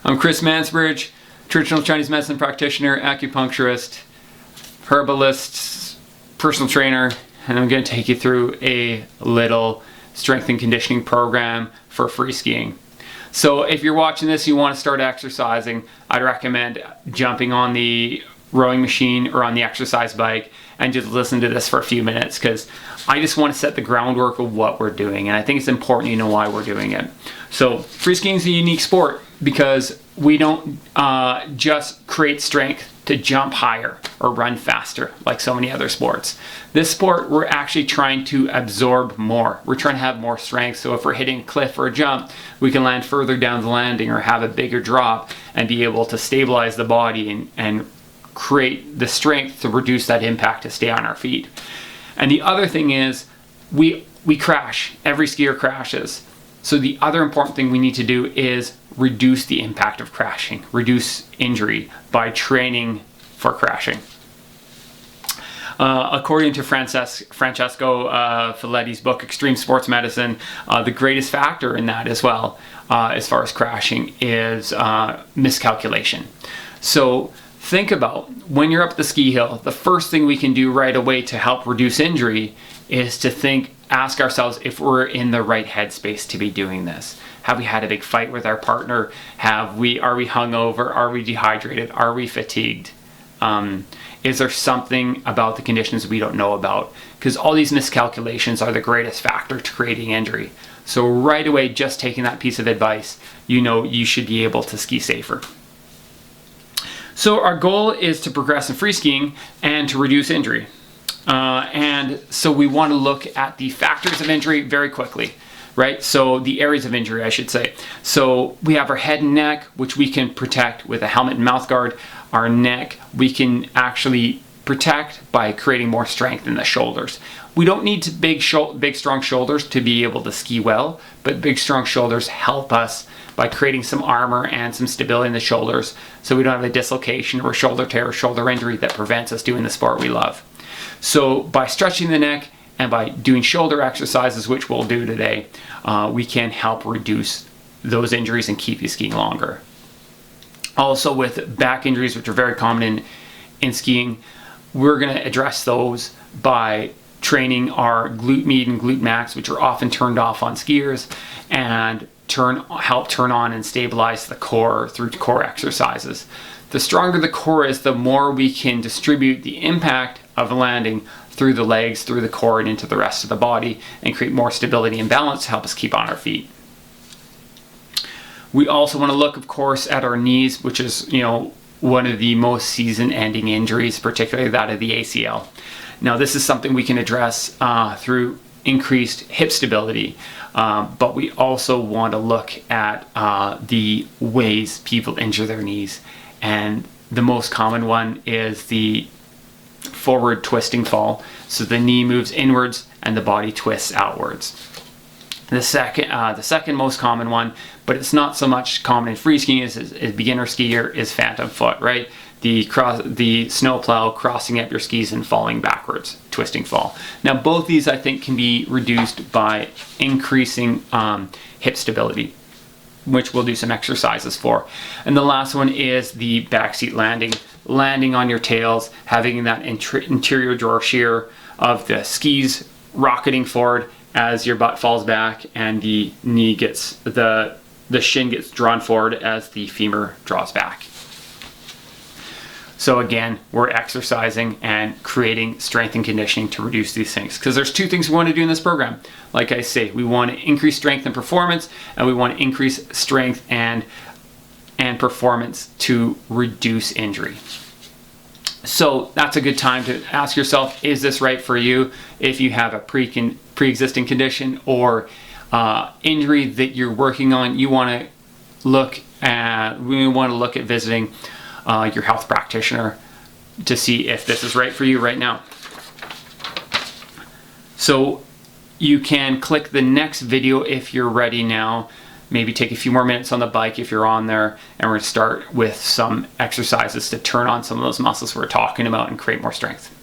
I'm Chris Mansbridge, traditional Chinese medicine practitioner, acupuncturist, herbalist, personal trainer, and I'm going to take you through a little strength and conditioning program for free skiing. So if you're watching this, you want to start exercising, I'd recommend jumping on the rowing machine or on the exercise bike and just listen to this for a few minutes, because I just want to set the groundwork of what we're doing, and I think it's important you know why we're doing it. So free skiing is a unique sport because we don't just create strength to jump higher or run faster like so many other sports. This sport, we're actually trying to absorb more. We're trying to have more strength, so if we're hitting a cliff or a jump, we can land further down the landing or have a bigger drop and be able to stabilize the body and create the strength to reduce that impact to stay on our feet. And the other thing is we crash. Every skier crashes. So the other important thing we need to do is reduce the impact of crashing, reduce injury by training for crashing. According to Francesco Filletti's book, Extreme Sports Medicine, the greatest factor in that as well, as far as crashing, is miscalculation. So think about when you're up the ski hill, the first thing we can do right away to help reduce injury is to ask ourselves if we're in the right headspace to be doing this. Have we had a big fight with our partner? Are we hungover? Are we dehydrated? Are we fatigued? Is there something about the conditions we don't know about? Because all these miscalculations are the greatest factor to creating injury. So right away, just taking that piece of advice, you know you should be able to ski safer. So our goal is to progress in free skiing and to reduce injury. And so we want to look at the factors of injury very quickly, right? So the areas of injury, I should say. So we have our head and neck, which we can protect with a helmet and mouth guard. Our neck, we can actually protect by creating more strength in the shoulders. We don't need big strong shoulders to be able to ski well, but big strong shoulders help us by creating some armor and some stability in the shoulders, so we don't have a dislocation or shoulder tear or shoulder injury that prevents us doing the sport we love. So by stretching the neck and by doing shoulder exercises, which we'll do today, we can help reduce those injuries and keep you skiing longer. Also with back injuries, which are very common in skiing, we're going to address those by training our glute med and glute max, which are often turned off on skiers, and help turn on and stabilize the core through core exercises. The stronger the core is, the more we can distribute the impact of landing through the legs, through the core, and into the rest of the body, and create more stability and balance to help us keep on our feet. We also want to look, of course, at our knees, which is, one of the most season-ending injuries, particularly that of the ACL. Now, this is something we can address through increased hip stability, but we also want to look at the ways people injure their knees. And the most common one is the forward twisting fall. So the knee moves inwards and the body twists outwards. The second most common one, but it's not so much common in free skiing as beginner skier, is phantom foot, right? The snowplow crossing up your skis and falling backwards, twisting fall. Now both these I think can be reduced by increasing hip stability, which we'll do some exercises for. And the last one is the backseat landing on your tails, having that interior drawer shear of the skis rocketing forward as your butt falls back, and the knee the shin gets drawn forward as the femur draws back. So again, we're exercising and creating strength and conditioning to reduce these things, because there's two things we want to do in this program. Like I say, we want to increase strength and performance, and we want to increase strength and performance to reduce injury. So that's a good time to ask yourself, is this right for you? If you have a pre-existing condition or injury that you're working on, we want to look at visiting your health practitioner to see if this is right for you right now. So you can click the next video if you're ready now. Maybe take a few more minutes on the bike if you're on there, and we're going to start with some exercises to turn on some of those muscles we're talking about and create more strength.